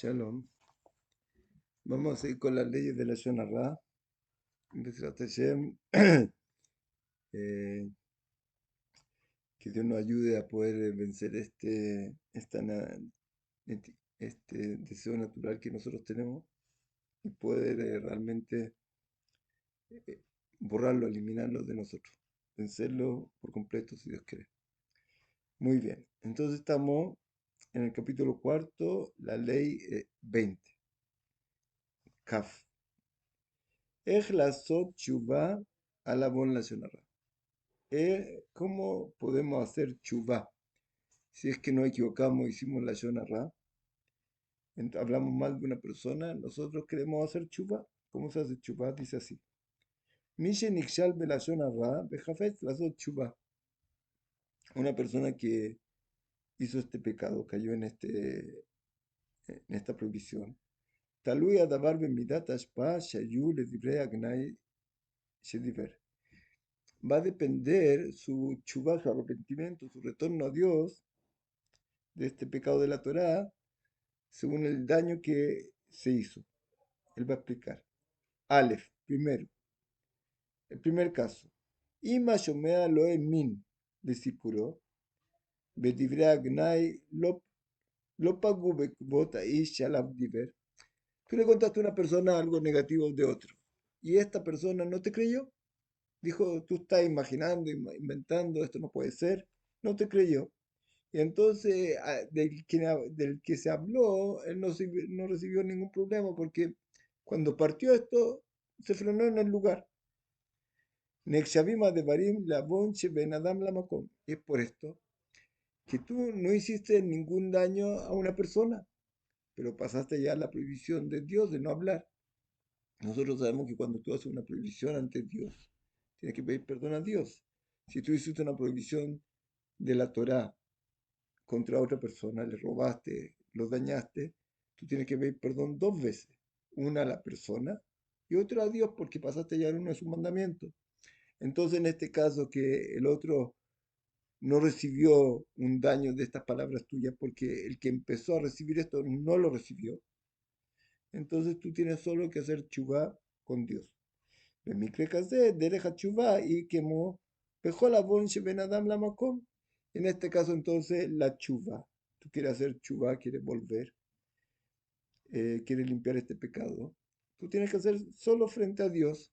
Shalom. Vamos a ir con las leyes de la Shon Ra. Bezrat Hashem, eh, que Dios nos ayude a poder vencer este deseo natural que nosotros tenemos y poder realmente eh, borrarlo, eliminarlo de nosotros, vencerlo por completo si Dios quiere. Muy bien, entonces estamos en el capítulo cuarto, la ley 20, Kaf. Ej lasot tshuva ala bon lashon hara. ¿Cómo podemos hacer chuvá? Si es que nos equivocamos, hicimos la Shona Ra, hablamos mal de una persona, nosotros queremos hacer chuvá. ¿Cómo se hace chuvá? Dice así. Mishe nikshal be la Shona Ra, bejafet lasot chuvá. Una persona que hizo este pecado, cayó en esta prohibición. Talui adabar bemidat ashpa shayu le divrei agnai shediver. Va a depender su chuvá, su arrepentimiento, su retorno a Dios de este pecado de la Torá, según el daño que se hizo. Él va a explicar. Aleph, primero, el primer caso. Ima shomea lo min discípulo, bedivre agnai lo pagu bekvot aish shalav diver. Tú le contaste a una persona algo negativo de otro y esta persona no te creyó. Dijo, tú estás imaginando, inventando, esto no puede ser. No te creyó. Y entonces del que se habló, él no recibió ningún problema porque cuando partió esto, se frenó en el lugar. Nexhavim Adevarim Labon Ben Adam Lamakom. Es por esto que tú no hiciste ningún daño a una persona, pero pasaste ya la prohibición de Dios de no hablar. Nosotros sabemos que cuando tú haces una prohibición ante Dios, tienes que pedir perdón a Dios. Si tú hiciste una prohibición de la Torá contra otra persona, le robaste, lo dañaste, tú tienes que pedir perdón dos veces. Una a la persona y otra a Dios porque pasaste ya en uno de sus mandamientos. Entonces, en este caso que el otro no recibió un daño de estas palabras tuyas porque el que empezó a recibir esto no lo recibió, entonces tú tienes solo que hacer chuvá con Dios. במקרה כזה, דרך התשובה היא כמו בכל עוון שבין אדם למקום. En este caso, entonces, la chuva. Tú quieres hacer chuva, quieres volver, quieres limpiar este pecado. Tú tienes que hacer solo frente a Dios.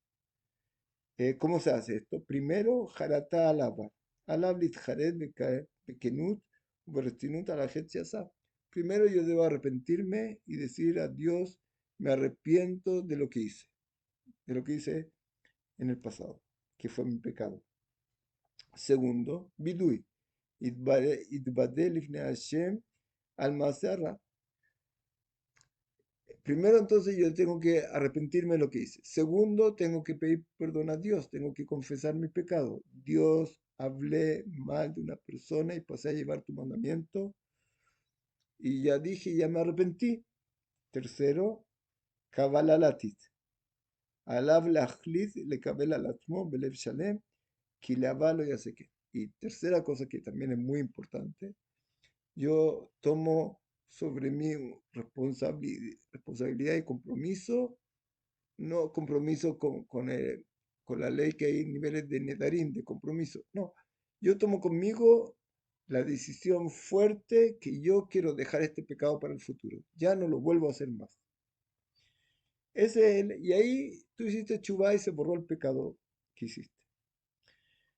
¿Cómo se hace esto? Primero, jarata alaba. Alab litjaret bekenut, bertinut alajet yasab. Primero yo debo arrepentirme y decir a Dios, me arrepiento de lo que hice en el pasado, que fue mi pecado. Segundo, bidui. Itbadel ifne Hashem al masarra. Primero, entonces, yo tengo que arrepentirme de lo que hice. Segundo, tengo que pedir perdón a Dios, tengo que confesar mi pecado. Dios, hablé mal de una persona y pasé a llevar tu mandamiento. Y ya dije, ya me arrepentí. Tercero, kabalalatit. Alav lachlit le kabel alatmo belev shalem, kilabalo ya sé qué. Y tercera cosa que también es muy importante, yo tomo sobre mí responsabilidad y compromiso, no compromiso con la ley que hay niveles de nedarín, de compromiso, no, yo tomo conmigo la decisión fuerte que yo quiero dejar este pecado para el futuro, ya no lo vuelvo a hacer más. Y ahí tú hiciste chubá y se borró el pecado que hiciste.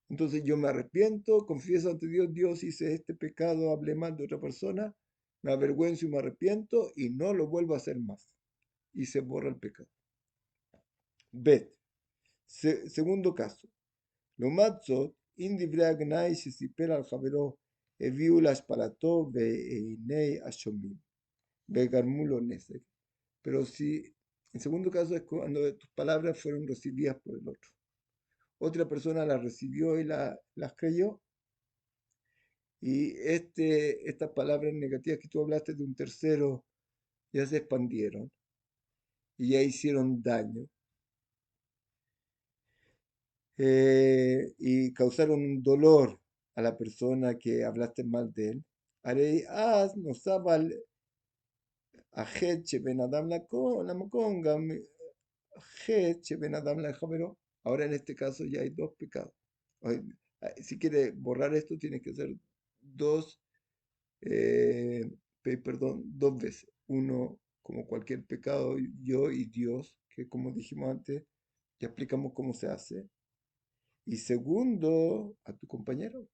Entonces yo me arrepiento, confieso ante Dios, Dios hice este pecado, hablé mal de otra persona, me avergüenzo y me arrepiento y no lo vuelvo a hacer más. Y se borra el pecado. Bet. Segundo caso. Lo matzot, indibre agnai shesiper al javero, eviu להשפלתו בעיני השומעים, וגרמו לו נזק. Pero si, en segundo caso es cuando tus palabras fueron recibidas por el otro. Otra persona las recibió y las creyó. Y estas palabras negativas que tú hablaste de un tercero ya se expandieron y ya hicieron daño y causaron un dolor a la persona que hablaste mal de él. Harei az nosabal Ajet Ben Adam la Maconga, Ajet Ben Adam la Javero. Ahora en este caso ya hay dos pecados. Ay, si quieres borrar esto, tienes que hacer dos, eh, perdón, dos veces. Uno, como cualquier pecado, yo y Dios, que como dijimos antes, ya explicamos cómo se hace. Y segundo, a tu compañero,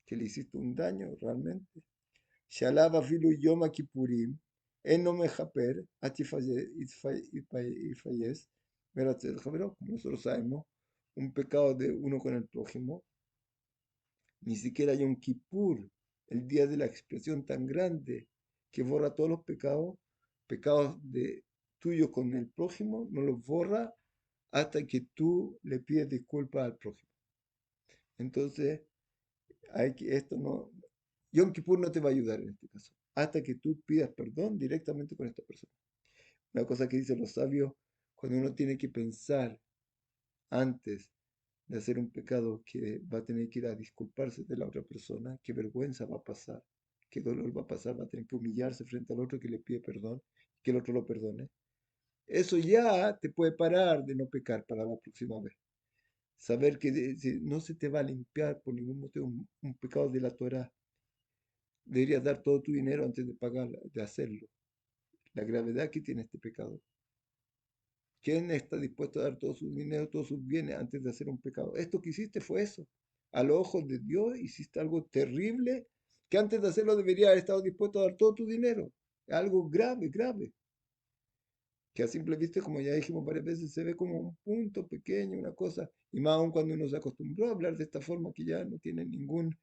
que le hiciste un daño realmente. Shalab afilu yom kippurim, en no mejaper, ifayes, veratzet javero, como nosotros sabemos, un pecado de uno con el prójimo, ni siquiera Yom Kippur, el día de la expiación tan grande que borra todos los pecados, pecados de tuyos con el prójimo, no los borra hasta que tú le pides disculpas al prójimo. Entonces, esto no, Yom Kippur no te va a ayudar en este caso, hasta que tú pidas perdón directamente con esta persona. Una cosa que dicen los sabios, cuando uno tiene que pensar antes de hacer un pecado que va a tener que ir a disculparse de la otra persona, qué vergüenza va a pasar, qué dolor va a pasar, va a tener que humillarse frente al otro que le pide perdón, que el otro lo perdone. Eso ya te puede parar de no pecar para la próxima vez. Saber que no se te va a limpiar por ningún motivo un pecado de la Torah. Deberías dar todo tu dinero antes de pagar, de hacerlo. La gravedad que tiene este pecado. ¿Quién está dispuesto a dar todo su dinero, todos sus bienes antes de hacer un pecado? Esto que hiciste fue eso. A los ojos de Dios hiciste algo terrible que antes de hacerlo debería haber estado dispuesto a dar todo tu dinero. Algo grave, grave. Que a simple vista, como ya dijimos varias veces, se ve como un punto pequeño, una cosa. Y más aún cuando uno se acostumbró a hablar de esta forma que ya no tiene ninguna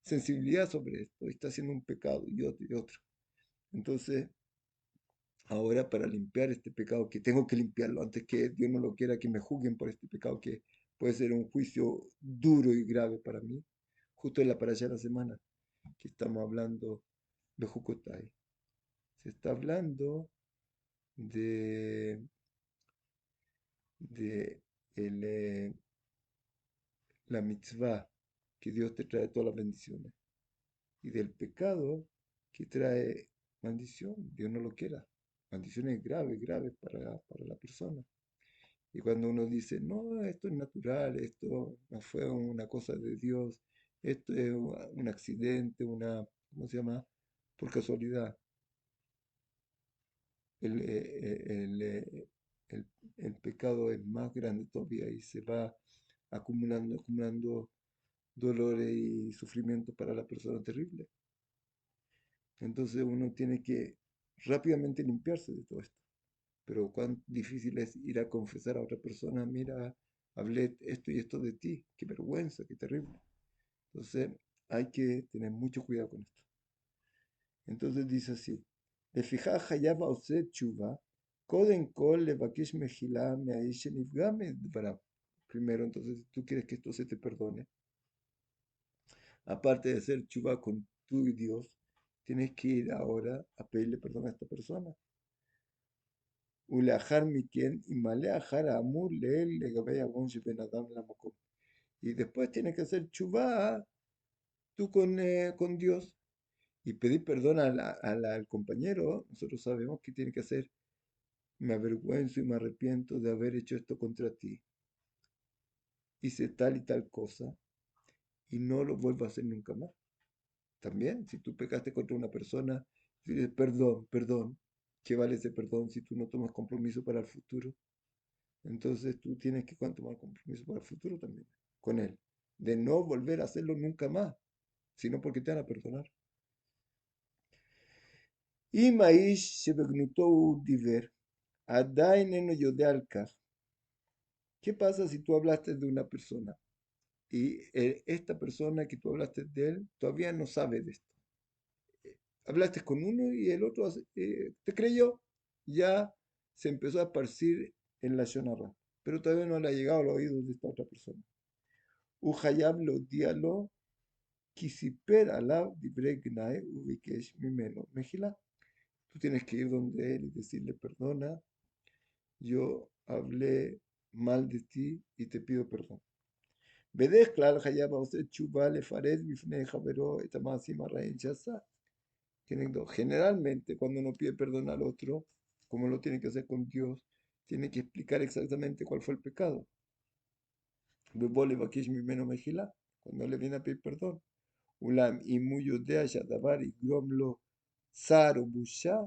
sensibilidad sobre esto. Está haciendo un pecado y otro y otro. Entonces, ahora para limpiar este pecado, que tengo que limpiarlo antes que Dios no lo quiera, que me juzguen por este pecado, que puede ser un juicio duro y grave para mí, justo en la parasha de la semana, que estamos hablando de Jukotai. Se está hablando de, de la mitzvah, que Dios te trae todas las bendiciones, y del pecado que trae maldición, Dios no lo quiera. Maldiciones graves, graves para la persona. Y cuando uno dice, no, esto es natural, esto no fue una cosa de Dios, esto es un accidente, una, ¿cómo se llama? Por casualidad. El, el pecado es más grande todavía y se va acumulando, acumulando dolores y sufrimiento para la persona terrible. Entonces uno tiene que rápidamente limpiarse de todo esto. Pero cuán difícil es ir a confesar a otra persona, mira, hablé esto y esto de ti, qué vergüenza, qué terrible. Entonces hay que tener mucho cuidado con esto. Entonces dice así, לפיכך חייב העושה תשובה, קודם כל לבקש מחילה מהאיש שנפגע מדבריו. Primero, entonces, si tú quieres que esto se te perdone, aparte de hacer chuva con tú y Dios, tienes que ir ahora a pedirle perdón a esta persona. ולאחר מכן, ימלא אחר האמור לעיל לגבי עוון שבין אדם למקום. Y después tienes que hacer chubá tú con Dios y pedir perdón al compañero. Nosotros sabemos que tiene que hacer, me avergüenzo y me arrepiento de haber hecho esto contra ti. Hice tal y tal cosa y no lo vuelvo a hacer nunca más. También, si tú pecaste contra una persona, dices perdón, perdón, ¿qué vale ese perdón si tú no tomas compromiso para el futuro? Entonces tú tienes que tomar compromiso para el futuro también con él, de no volver a hacerlo nunca más, sino porque te van a perdonar. Y Maish Shebegnutou Diver, Adain eno yode al כך. ¿Qué pasa si tú hablaste de una persona y esta persona que tú hablaste de él todavía no sabe de esto? Hablaste con uno y el otro te creyó, ya se empezó a esparcir en la Shonara, pero todavía no le ha llegado a los oídos de esta otra persona. Ujayab lo dialo Kisiper alav divrei gnai ubikesh mimeno mejila. Tú tienes que ir donde él y decirle, perdona, yo hablé mal de ti y te pido perdón. בדרך כלל חייב העושה תשובה לפרט בפני חברו את המעשים הרעים שעשה. Generalmente, cuando uno pide perdón al otro, como lo tiene que hacer con Dios, tiene que explicar exactamente cuál fue el pecado. Bebole bakish mimeno mejila, cuando le viene a pedir perdón. Ulam imuyo de davar y gromlo zaro busha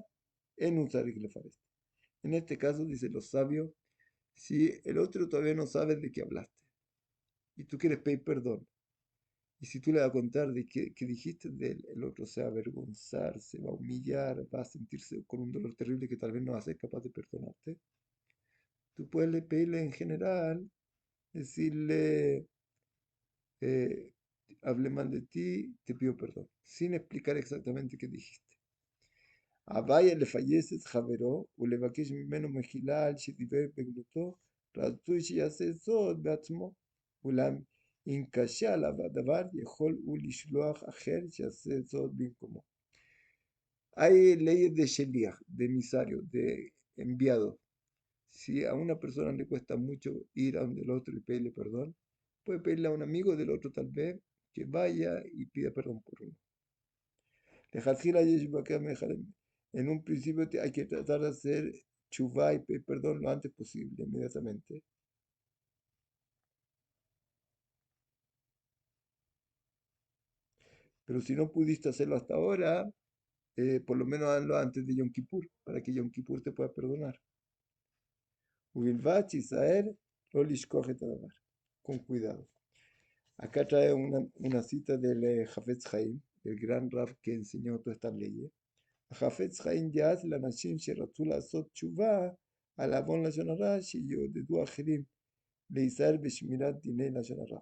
en un fares. En este caso, dice los sabios, si el otro todavía no sabe de qué hablaste y tú quieres pedir perdón, y si tú le vas a contar de qué dijiste de él, el otro se va a avergonzar, se va a humillar, va a sentirse con un dolor terrible que tal vez no va a ser capaz de perdonarte. Tú puedes pedirle en general, decirle, eh, hablé mal de ti, te pido perdón, sin explicar exactamente qué dijiste. Abaya le fallece Javeró, o le vaquesh mimeno mejilal, shetiver begluto, ratu שיעשה זאת בעצמו, אולם אם קשה עליו הדבר, יכול הוא לשלוח אחר שיעשה זאת במקומו. Hay leyes de sheliach, de emisario, de enviado. Si a una persona le cuesta mucho ir a donde el otro y pedirle perdón, puede pedirle a un amigo del otro tal vez que vaya y pida perdón por uno. En un principio hay que tratar de hacer chuvá y pedir perdón lo antes posible, inmediatamente. Pero si no pudiste hacerlo hasta ahora, por lo menos hazlo antes de Yom Kippur, para que Yom Kippur te pueda perdonar. Ubilvat Isaer, lo lishkoch et hadavar. Con cuidado. Acá trae una cita del Hafetz Haim, el gran Rav que enseñó todas estas leyes. החפץ חיים דאז לאנשים שרצו לעשות תשובה על עוון לשון הרע שיעודדו אחרים להיזהר בשמירת דיני לשון הרע.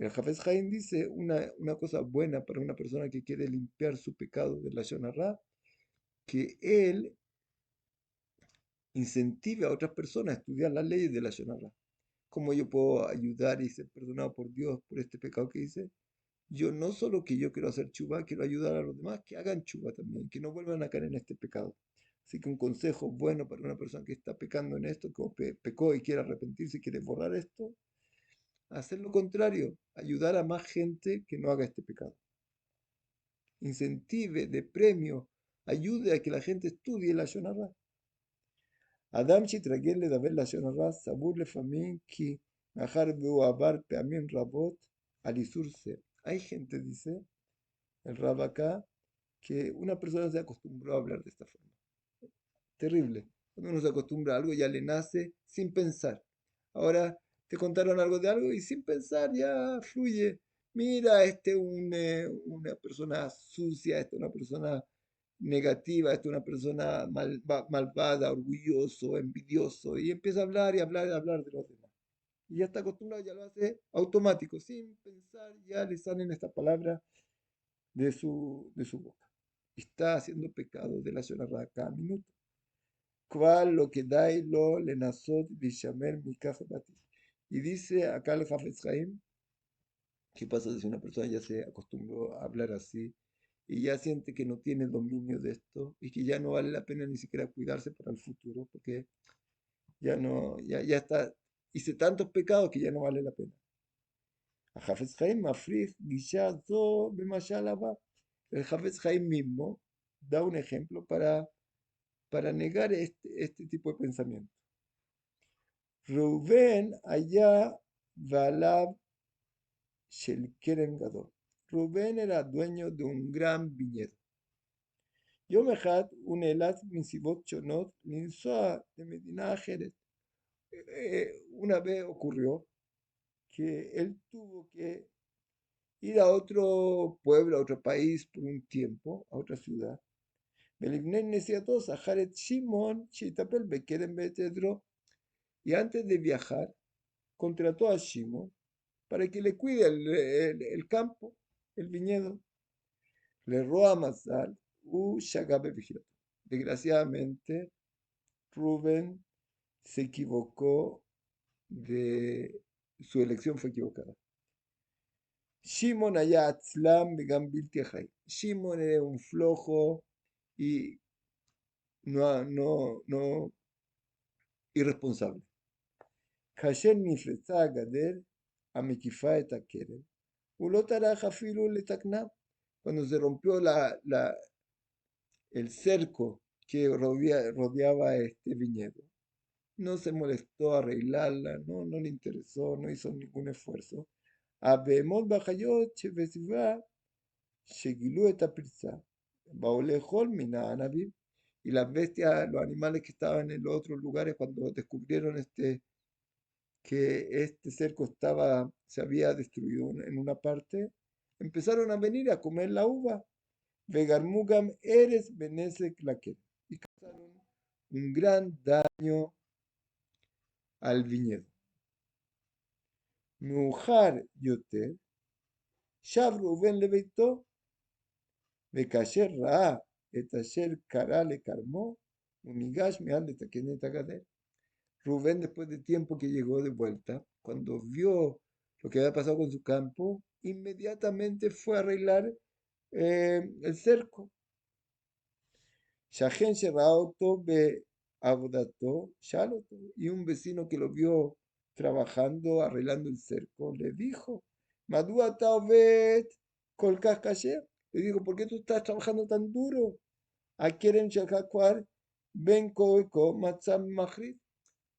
El Hafez Haim dice una cosa buena para una persona que quiere limpiar su pecado de la Shonará, que él incentive a otras personas a estudiar las leyes de la Shonará. ¿Cómo yo puedo ayudar y ser perdonado por Dios por este pecado que hice? Yo no solo que yo quiero hacer chuva, quiero ayudar a los demás que hagan chuva también, que no vuelvan a caer en este pecado. Así que un consejo bueno para una persona que está pecando en esto, que pecó y quiere arrepentirse y quiere borrar esto, hacer lo contrario, ayudar a más gente que no haga este pecado. Incentive, de premio, ayude a que la gente estudie la Shonará. Adam שיתרגל לדבר לשון הרע סבור לפעמים כי מאחר והוא עבר פעמים רבות al איסור זה. Hay gente, dice el Rab acá, que una persona se acostumbró a hablar de esta forma. Terrible. Cuando uno se acostumbra a algo ya le nace sin pensar. Ahora te contaron algo de algo y sin pensar ya fluye. Mira, este es una persona sucia, este es una persona negativa, este es una persona malvada, orgulloso, envidioso, y empieza a hablar y hablar y hablar de los demás. Y ya está acostumbrado, ya lo hace automático, sin pensar, ya le salen estas palabras de su boca. Está haciendo pecado de la Shonará cada minuto. ¿Cuál lo que dai lo le nasot bishamer mikach bati? Y dice acá el Hafez Haim, ¿qué pasa si una persona ya se acostumbró a hablar así y ya siente que no tiene dominio de esto y que ya no vale la pena ni siquiera cuidarse para el futuro porque ya no, ya está, hice tantos pecados que ya no vale la pena? A Hafez Haim mafrij gisha zo b'mashal haba. El Hafez Haim mismo da un ejemplo para negar este tipo de pensamiento. Reuben allá Valab Shel Kerem Gadol. Rubén era dueño de un gran viñedo. Yom Echad, un elat misibot shonot, linsua de Medina Ajeret. Una vez ocurrió que él tuvo que ir a otro pueblo, a otro país por un tiempo, a otra ciudad. Belibnen Nesiatos, a Jared Shimon, Shitapel Bekeren Betedro. Y antes de viajar, contrató a Shimon para que le cuide el campo, el viñedo. Le roba Mazal, Shagabe Vigilato. Desgraciadamente, Rubén se equivocó su elección fue equivocada. Shimon allá Atzlam Begambil Tiajay. Shimon era un flojo y no irresponsable. כאשר נפרצה הגדר המקיפה את הכרם, הוא לא טרח אפילו לתקנה. Cuando se rompió el cerco que rodeaba este viñedo. No se molestó a arreglarla, no le interesó, no hizo ningún esfuerzo. Abemot bajayot shebesivá shegilú et apirza, baolejol mina anabim. Y las bestias, los animales que estaban en los otros lugares, cuando descubrieron que este cerco se había destruido en una parte, empezaron a venir a comer la uva. Vegarmugam eres benesek laquel. Y causaron un gran daño al viñedo. Mujar yoter, Shab Reuben lebeitó, וכאשר ראה את אשר קרה לכרמו, הוא ניגש מעל לתקן את הגדר. Rubén, después de tiempo que llegó de vuelta, cuando vio lo que había pasado con su campo, inmediatamente fue a arreglar el cerco. Shahen Sheraoto be Abodato Shaloto. Y un vecino que lo vio trabajando, arreglando el cerco, le dijo, Madua Taovet Kolkach Kasher. Le dijo, ¿por qué tú estás trabajando tan duro? A Kerem Shakakwar Ben Koiko Matzam Mahrit.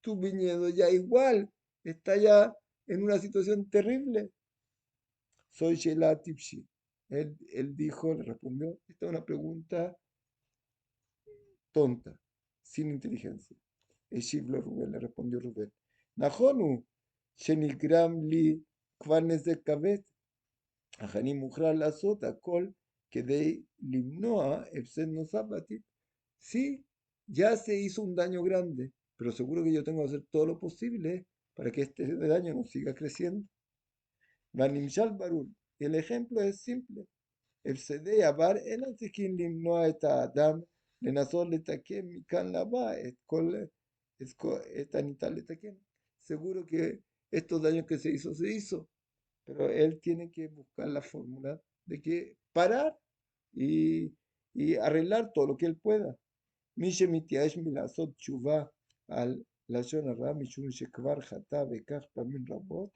Tu viñedo ya igual está ya en una situación terrible. Soy Sheila Tipshi. Él dijo, le respondió, esta es una pregunta tonta, sin inteligencia. Eshiblo Rubén, le respondió Rubén. Najonu, Shenigram li Kvanes de Kabet, Ajani Mujra la Sota, Kol, que de Limnoa, Epsen no Sabatit. Sí, ya se hizo un daño grande, pero seguro que yo tengo que hacer todo lo posible para que este daño no siga creciendo. Vanimshal Barul, el ejemplo es simple. הפסדי עבר אינם צריכים למנוע את האדם לנסות לתקן מכאן לבא את הניתן לתקן. Seguro que estos daños que se hizo, pero él tiene que buscar la fórmula de que parar y arreglar todo lo que él pueda. מי שמתייאש מלעשות תשובה על לשון הרע משום שכבר חטא בכך פעמים רבות,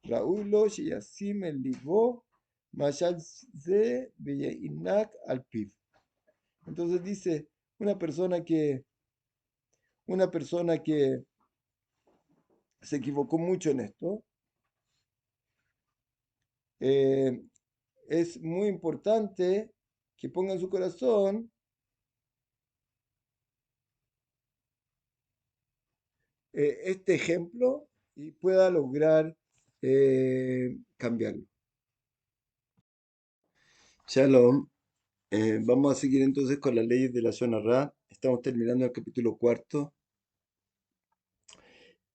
ראוי לו שישים אל ליבו Mashal ze inak al piv. Entonces dice, una persona que se equivocó mucho en esto, eh, es muy importante que ponga en su corazón este ejemplo y pueda lograr cambiarlo. Shalom. Vamos a seguir entonces con las leyes de la zona Ra. Estamos terminando el capítulo cuarto,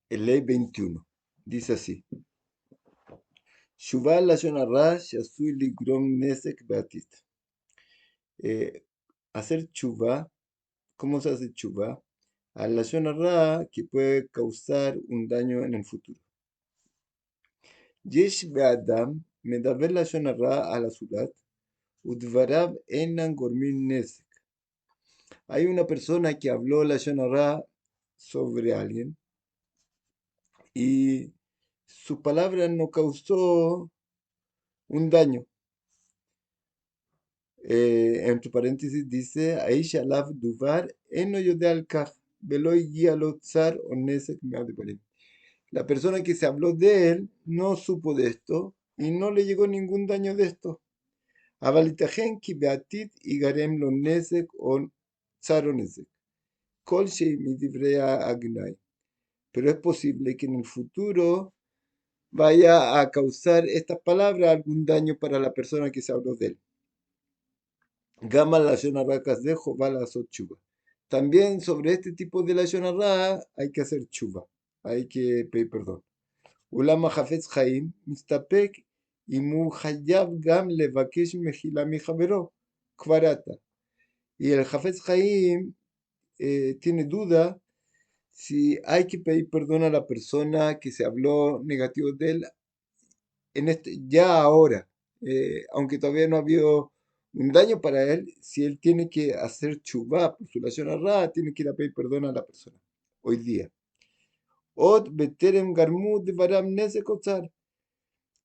el ley 21. Dice así. Shuvah lashon hara she'asui ligrom nesek be'atit. Hacer chuvá, ¿cómo se hace chuvá? Al lashon hara que puede causar un daño en el futuro. Yesh be'adam medaber lashon hara al azulat udvarav enan gormin nesek. Hay una persona que habló lashon hara sobre alguien y su palabra no causó un daño. Entre paréntesis dice, Aisha Lav Duvar, Eno Yode al Kaj, Veloy Guía Lotzar o Nesek Meadebarim. La persona que se habló de él no supo de esto y no le llegó ningún daño de esto. Avalitajen ki beatit y garem lo nesek o tzar o nesek. Kol shei midivrea agnai. Pero es posible que en el futuro vaya a causar estas palabras algún daño para la persona que se habló de él. Gama lashon hara de Jobá la chuva. También sobre este tipo de lashon hara hay que hacer chuva, hay que pedir perdón. Ulama hafetz chaim mistapek imu hayav gam levakesh mejila mi javero kvarata. Y el hafetz chaim tiene duda si hay que pedir perdón a la persona que se habló negativo de él ya ahora, aunque todavía no ha habido un daño para él, si él tiene que hacer chubá por su lashon hara, tiene que ir a pedir perdón a la persona, hoy día. Od beterem garmut varam nesek otzar,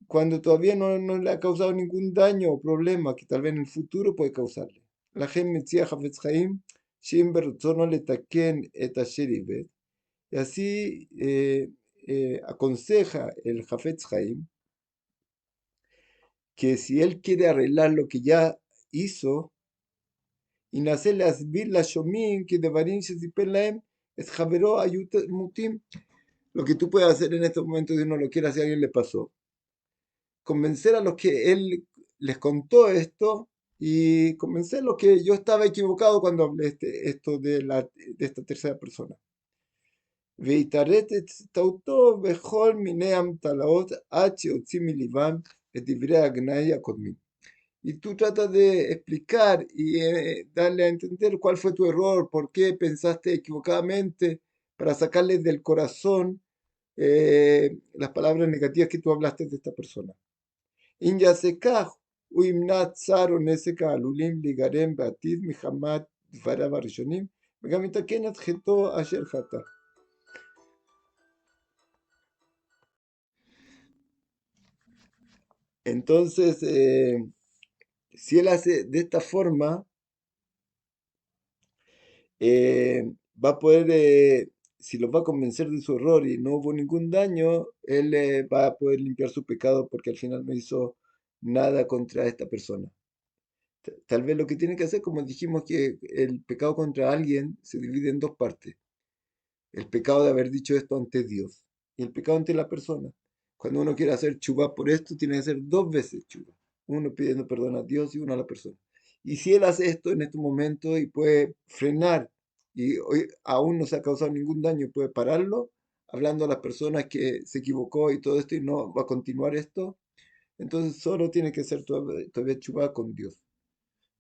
cuando todavía no le ha causado ningún daño o problema que tal vez en el futuro puede causarle. לכן מציע חפץ חיים, שאם ברצונו לתקן את אשר עיוות, y así aconseja el Jafetz Haim que si él quiere arreglar lo que ya hizo, y nacerle asbir la shomim que devarim shesiper lahem es javero ayut mutim, lo que tú puedes hacer en estos momentos si uno lo quiere, si a alguien le pasó, convencer a los que él les contó esto y convencer a los que yo estaba equivocado cuando hablé esto de esta tercera persona. ויתרץ את טעותו בכל מיני אמתלות עד שיוציא מליבם את דברי הגנאי הקודמים. Y tú tratas de explicar y darle a entender cuál fue tu error, por qué pensaste equivocadamente, para sacarles del corazón las palabras negativas que tú hablaste de esta persona. אם יעשה כך, הוא ימנע צער או נזק העלולים להיגרם בעתיד מחמת דבריו הראשונים, וגם יתקן את חטאו אשר חטא. Entonces, si él hace de esta forma, va a poder, si los va a convencer de su error y no hubo ningún daño, él va a poder limpiar su pecado porque al final no hizo nada contra esta persona. Tal vez lo que tiene que hacer, como dijimos, que el pecado contra alguien se divide en dos partes. El pecado de haber dicho esto ante Dios y el pecado ante la persona. Cuando uno quiere hacer chubá por esto, tiene que hacer dos veces chubá. Uno pidiendo perdón a Dios y uno a la persona. Y si él hace esto en este momento y puede frenar y hoy aún no se ha causado ningún daño, puede pararlo, hablando a las personas que se equivocó y todo esto y no va a continuar esto, entonces solo tiene que ser todavía chubá con Dios,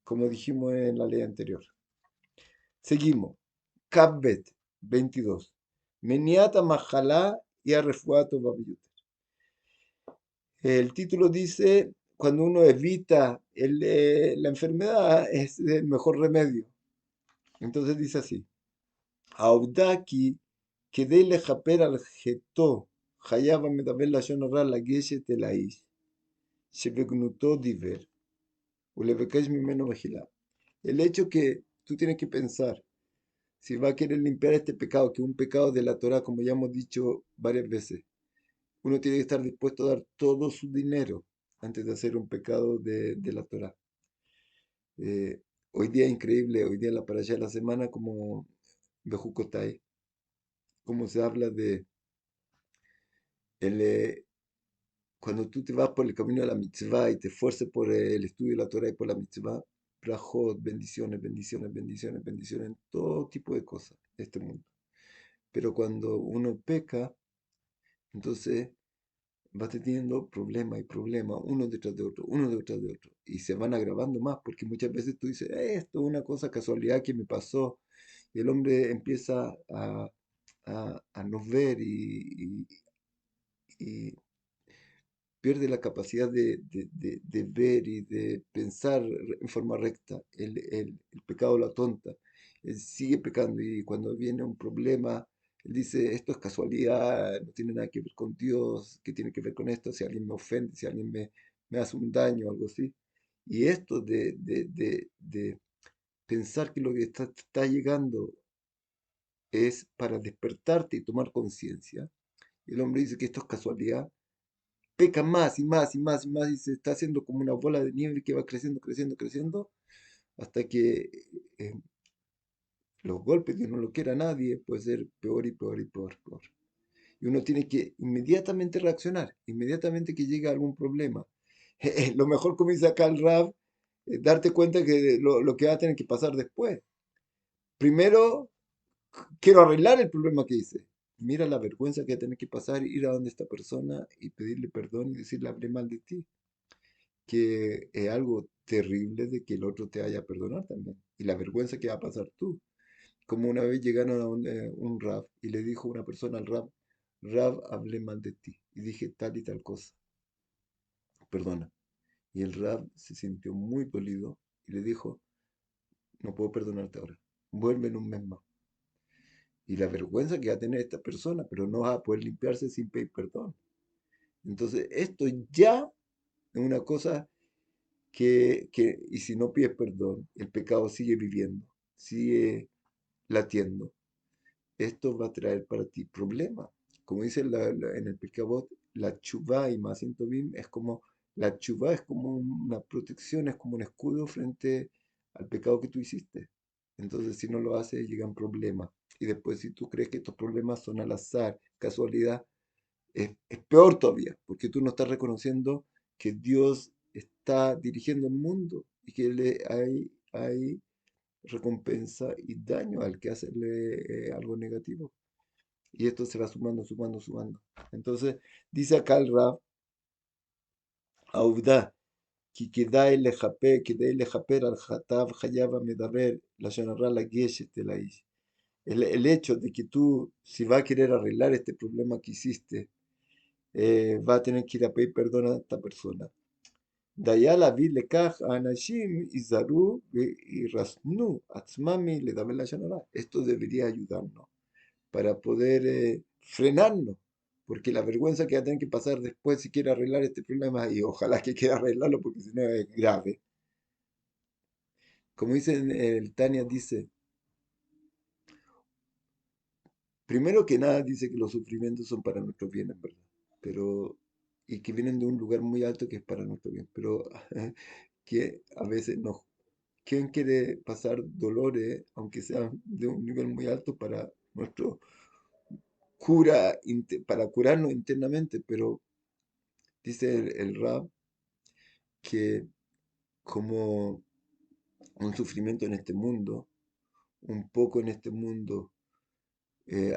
como dijimos en la ley anterior. Seguimos. Kabbet 22. Meniata Majalá y Arrefuato Babiyut. El título dice, cuando uno evita la enfermedad es el mejor remedio. Entonces dice así, Audaki כדי לכפר על חטאו חייב המדבר לשון הרע לגשת אל האיש שבגנותו דיבר ולבקש ממנו מחילה. El hecho que tú tienes que pensar, si va a querer limpiar este pecado, que es un pecado de la Torah, como ya hemos dicho varias veces, uno tiene que estar dispuesto a dar todo su dinero antes de hacer un pecado de la Torah. Hoy día es increíble, hoy día en la parashá de la semana, como Bejucotai, como se habla de el, cuando tú te vas por el camino de la mitzvah y te esfuerces por el estudio de la Torah y por la mitzvah, brajot, bendiciones, bendiciones, bendiciones, bendiciones, todo tipo de cosas de este mundo. Pero cuando uno peca, entonces va teniendo problema y problema, uno detrás de otro, uno detrás de otro, y se van agravando más, porque muchas veces tú dices, esto es una cosa casualidad que me pasó, y el hombre empieza a no ver y pierde la capacidad de ver y de pensar en forma recta. El pecado lo atonta. Él sigue pecando y cuando viene un problema, él dice, esto es casualidad, no tiene nada que ver con Dios, ¿qué tiene que ver con esto? Si alguien me ofende, si alguien me hace un daño, algo así. Y esto de pensar que lo que está llegando es para despertarte y tomar conciencia. El hombre dice que esto es casualidad, peca más y más y más y más y se está haciendo como una bola de nieve que va creciendo, creciendo, creciendo, hasta que eh, los golpes, Dios no lo quiera a nadie, puede ser peor y peor y peor, peor. Y uno tiene que inmediatamente reaccionar, inmediatamente que llega algún problema. Lo mejor, como dice acá el Rab, es darte cuenta que lo que va a tener que pasar después. Primero, quiero arreglar el problema que hice. Mira la vergüenza que va a tener que pasar, ir a donde esta persona y pedirle perdón y decirle, hablé mal de ti, que es algo terrible de que el otro te haya perdonado también. Y la vergüenza que va a pasar tú. Como una vez llegaron a un rab y le dijo una persona al rab, Rab, hablé mal de ti y dije tal y tal cosa, perdona. Y el rab se sintió muy dolido y le dijo, no puedo perdonarte ahora, vuelve en un mes más. Y la vergüenza que va a tener esta persona, pero no va a poder limpiarse sin pedir perdón. Entonces, esto ya es una cosa y si no pides perdón, el pecado sigue viviendo, sigue latiendo. Esto va a traer para ti problemas. Como dice en el Pirkei Avot, la chuvá y Maasim Tovim es como, la chuvá es como una protección, es como un escudo frente al pecado que tú hiciste. Entonces, si no lo haces, llegan problemas. Y después, si tú crees que estos problemas son al azar, casualidad, es peor todavía, porque tú no estás reconociendo que Dios está dirigiendo el mundo y que hay recompensa y daño al que hacerle algo negativo. Y esto se va sumando, sumando, sumando. Entonces, dice acá el Rab, העובדה כי כדי לכפר על חטאיו חייב המדבר לשון הרע לגשת אל האיש. El hecho de que tú, si va a querer arreglar este problema que hiciste, va a tener que ir a pedir perdón a esta persona. דיה להביא לכך האנשים ייזהרו וירסנו עצמם מלדבר לשון הרע. Esto debería ayudarnos para poder frenarnos, porque la vergüenza que va a tener que pasar después si quiere arreglar este problema, y ojalá que quiera arreglarlo porque si no es grave. Como dice el Tania, dice, primero que nada dice que los sufrimientos son para nuestro bien, en verdad, pero, y que vienen de un lugar muy alto que es para nuestro bien, pero que a veces nos, ¿quién quiere pasar dolores, aunque sean de un nivel muy alto, para nuestro para curarnos internamente? Pero dice el Rab que como un sufrimiento en este mundo, un poco en este mundo,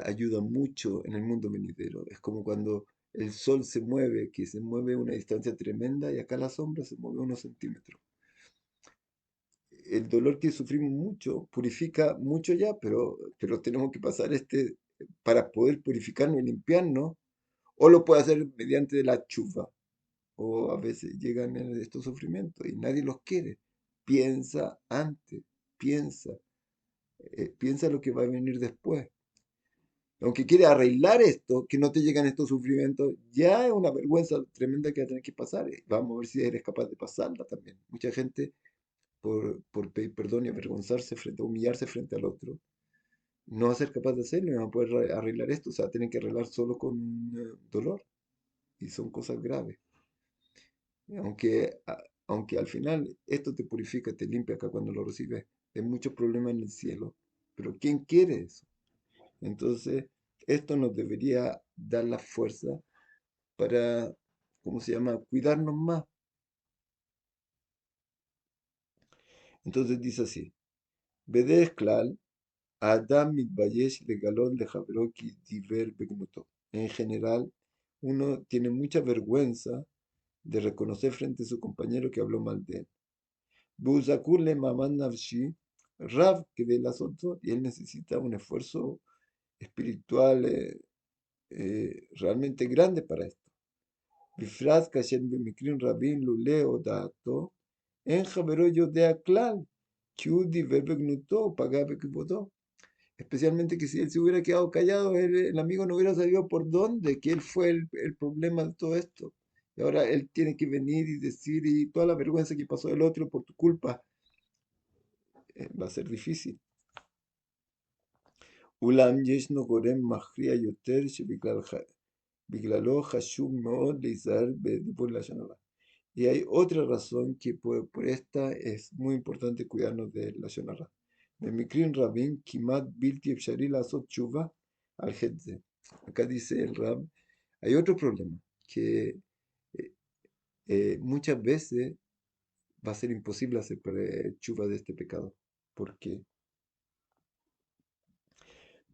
ayuda mucho en el mundo venidero. Es como cuando el sol se mueve, que se mueve a una distancia tremenda y acá la sombra se mueve unos centímetros. El dolor que sufrimos mucho purifica mucho ya, pero tenemos que pasar para poder purificarnos y limpiarnos, o lo puede hacer mediante la chuva, o a veces llegan estos sufrimientos y nadie los quiere. Piensa antes, piensa, piensa lo que va a venir después. Aunque quiere arreglar esto, que no te llegan estos sufrimientos, ya es una vergüenza tremenda que va a tener que pasar. Vamos a ver si eres capaz de pasarla también. Mucha gente, por pedir perdón y avergonzarse frente, humillarse frente al otro, no va a ser capaz de hacerlo, no va a poder arreglar esto. O sea, tienen que arreglar solo con dolor. Y son cosas graves. Aunque, aunque al final esto te purifica, te limpia acá cuando lo recibes, hay muchos problemas en el cielo. Pero ¿quién quiere eso? Entonces, esto nos debería dar la fuerza para, ¿cómo se llama?, cuidarnos más. Entonces dice así, בדרך כלל, האדם מתבייש לגלות לחברו כי דיבר בגנותו. En general, uno tiene mucha vergüenza de reconocer frente a su compañero que habló mal de él. Buzakur le mamán nafshi, Rav que de las otras, y él necesita un esfuerzo espiritual realmente grande para esto. בפרט כאשר במקרים רבים לולא הודעתו, אין חברו יודע כלל, כי הוא דיבר בגנותו ופגע בכבודו. Especialmente que si él se hubiera quedado callado, el amigo no hubiera sabido por dónde, que él fue el problema de todo esto. Y ahora él tiene que venir y decir, y toda la vergüenza que pasó del otro por tu culpa, va a ser difícil. אולם ישנו גורם מכריע יותר שבגללו חשוב מאוד להיזהר בדיבור לשון הרע. Y hay otra razón que por esta es muy importante cuidarnos de la Shonara. במקרים רבים כמעט בלתי אפשרי לעשות תשובה al חטא זה. Acá dice el Rab, hay otro problema, que eh, muchas veces va a ser imposible hacer chuva de este pecado. ¿Por qué?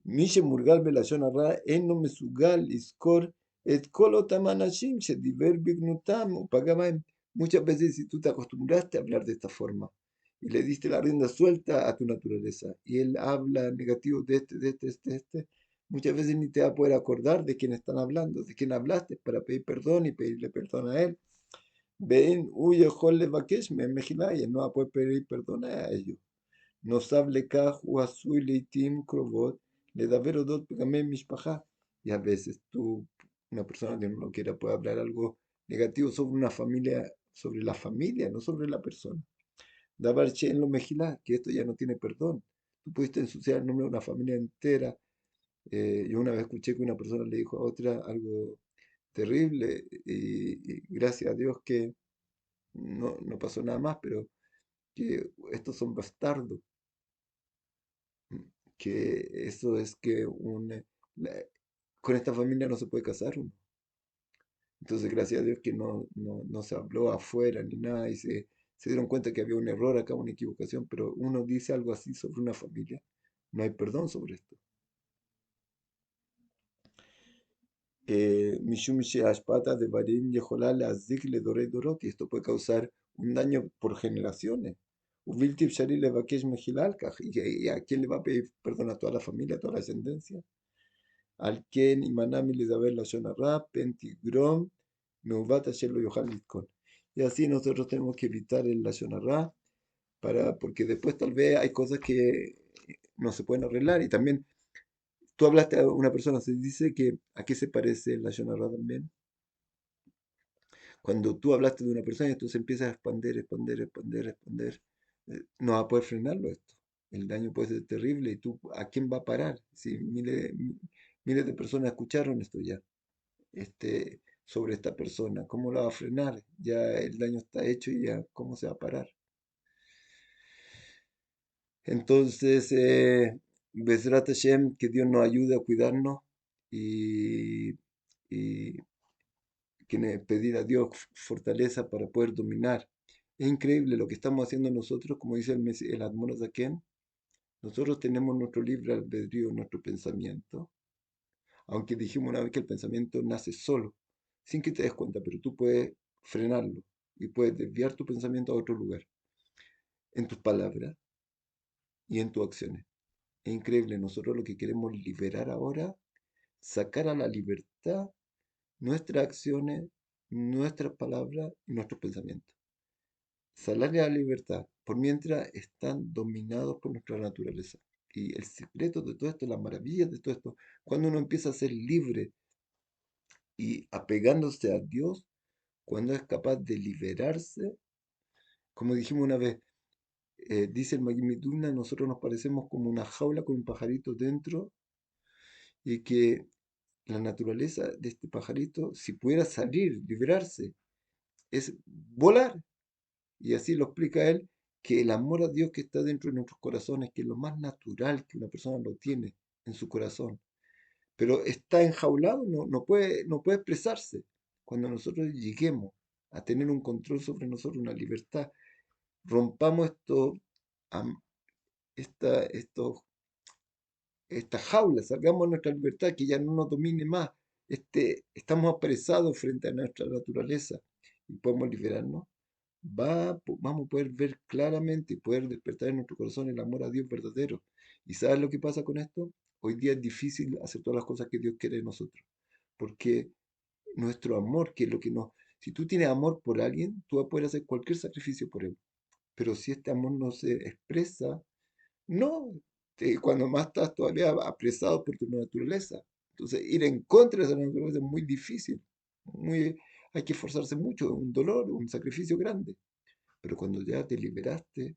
מי שמורגל בלשון הרע אינו מסוגל לזכור את כל אותם אנשים שדיבר בגנותם ופגע בהם. Muchas veces si tú te acostumbraste a hablar de esta forma y le diste la rienda suelta a tu naturaleza y él habla negativo de este, muchas veces ni te va a poder acordar de quién están hablando, de quién hablaste para pedir perdón y pedirle perdón a él. Ven, huye, jole, vakesh, me y él no va a poder pedir perdón a ellos. נוסף לכך הוא עשוי לעתים קרובות לדבר אודות פגמי משפחה. Y a veces tú, una persona que no lo quiera, puede hablar algo negativo sobre una familia sobre la familia, no sobre la persona. Dabar en lo mejilá, que esto ya no tiene perdón. Tú pudiste ensuciar el nombre de una familia entera. Yo una vez escuché que una persona le dijo a otra algo terrible y gracias a Dios que no pasó nada más, pero que estos son bastardos, que eso es que la- con esta familia no se puede casar uno. Entonces, gracias a Dios que no se habló afuera ni nada y se dieron cuenta que había un error acá, una equivocación, pero uno dice algo así sobre una familia, no hay perdón sobre esto. Mishum Ashpata de Barim Yeholá Leazik le Dorot, y esto puede causar un daño por generaciones. Uvilti Shari Levakesh Mejilalkaj, y a quién le va a pedir perdón a toda la familia, a toda la descendencia. Al Ken Imanami Lizabel Lashon Hara, Pentigrom, Meuvat Asher Lo Yohal Litkon. Y así nosotros tenemos que evitar el Lashon Hara, porque después tal vez hay cosas que no se pueden arreglar. Y también tú hablaste a una persona, se dice que a qué se parece el Lashon Hara también. Cuando tú hablaste de una persona y esto se empieza a expandir, expandir, expandir, expandir, no va a poder frenarlo esto. El daño puede ser terrible y tú, ¿a quién va a parar? Si miles de personas escucharon esto ya, sobre esta persona, ¿cómo la va a frenar? Ya el daño está hecho y ya, ¿cómo se va a parar? Entonces, Bezrat Hashem, que Dios nos ayude a cuidarnos y, y pedir a Dios fortaleza para poder dominar. Es increíble lo que estamos haciendo nosotros, como dice el Admor Zaken. Nosotros tenemos nuestro libre albedrío, nuestro pensamiento, aunque dijimos una vez que el pensamiento nace solo, sin que te des cuenta, pero tú puedes frenarlo y puedes desviar tu pensamiento a otro lugar, en tus palabras y en tus acciones. Es increíble, nosotros lo que queremos liberar ahora, sacar a la libertad nuestras acciones, nuestras palabras y nuestros pensamientos. Salaria a la libertad, por mientras están dominados por nuestra naturaleza. Y el secreto de todo esto, las maravillas de todo esto, cuando uno empieza a ser libre y apegándose a Dios, cuando es capaz de liberarse, como dijimos una vez, dice el Magimiduna, nosotros nos parecemos como una jaula con un pajarito dentro y que la naturaleza de este pajarito, si pudiera salir, liberarse, es volar. Y así lo explica él, que el amor a Dios que está dentro de nuestros corazones, que es lo más natural que una persona lo tiene en su corazón, pero está enjaulado, no puede expresarse. Cuando nosotros lleguemos a tener un control sobre nosotros, una libertad, rompamos am- estos esta jaula, salgamos de nuestra libertad, que ya no nos domine más. Estamos apresados frente a nuestra naturaleza y podemos liberarnos. Vamos a poder ver claramente y poder despertar en nuestro corazón el amor a Dios verdadero. ¿Y sabes lo que pasa con esto? Hoy día es difícil hacer todas las cosas que Dios quiere de nosotros, porque nuestro amor, que es lo que nos... Si tú tienes amor por alguien, tú vas a poder hacer cualquier sacrificio por él. Pero si este amor no se expresa, no, cuando más estás todavía apresado por tu naturaleza. Entonces, ir en contra de esa naturaleza es muy difícil. Hay que esforzarse mucho, un dolor, un sacrificio grande. Pero cuando ya te liberaste,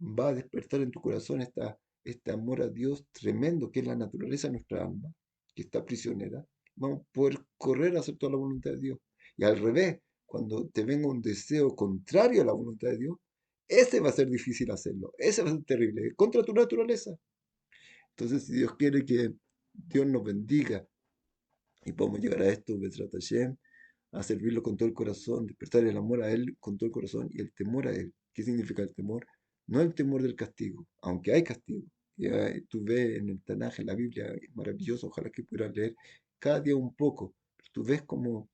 va a despertar en tu corazón este amor a Dios tremendo, que es la naturaleza de nuestra alma, que está prisionera. Vamos a poder correr a hacer toda la voluntad de Dios. Y al revés, cuando te venga un deseo contrario a la voluntad de Dios, ese va a ser difícil hacerlo, ese va a ser terrible, contra tu naturaleza. Entonces, si Dios quiere que Dios nos bendiga y podamos llegar a esto, Besrat Hashem, a servirlo con todo el corazón, despertar el amor a Él con todo el corazón y el temor a Él. ¿Qué significa el temor? No el temor del castigo, aunque hay castigo. Ya tú ves en el Tanaj, en la Biblia, es maravilloso, ojalá que pudieras leer cada día un poco. Tú ves como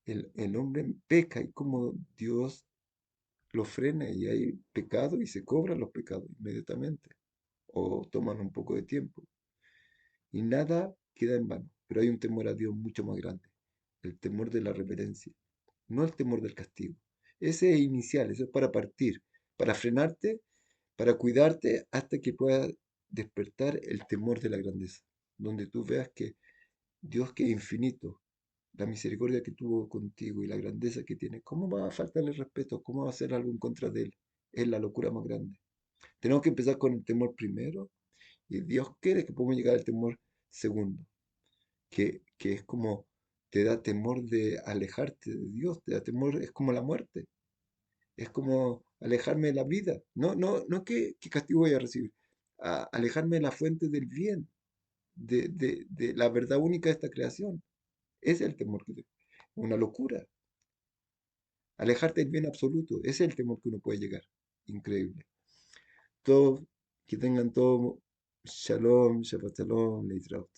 el hombre peca y como Dios lo frena y hay pecado y se cobran los pecados inmediatamente o toman un poco de tiempo y nada queda en vano. Pero hay un temor a Dios mucho más grande, el temor de la reverencia, no el temor del castigo. Ese es inicial, eso es para partir, para frenarte, para cuidarte hasta que puedas despertar el temor de la grandeza, donde tú veas que Dios que es infinito la misericordia que tuvo contigo y la grandeza que tiene, ¿cómo va a faltarle respeto? ¿Cómo va a hacer algo en contra de él? Es la locura más grande. Tenemos que empezar con el temor primero y Dios quiere que podamos llegar al temor segundo, que es como te da temor de alejarte de Dios, te da temor, es como la muerte, es como alejarme de la vida, no que castigo voy a recibir, alejarme de la fuente del bien, de la verdad única de esta creación. Ese es el temor que tengo. Una locura. Alejarte del bien absoluto. Ese es el temor que uno puede llegar. Increíble. Todos, que tengan todo. Shalom, Shabbat Shalom, Leitraut.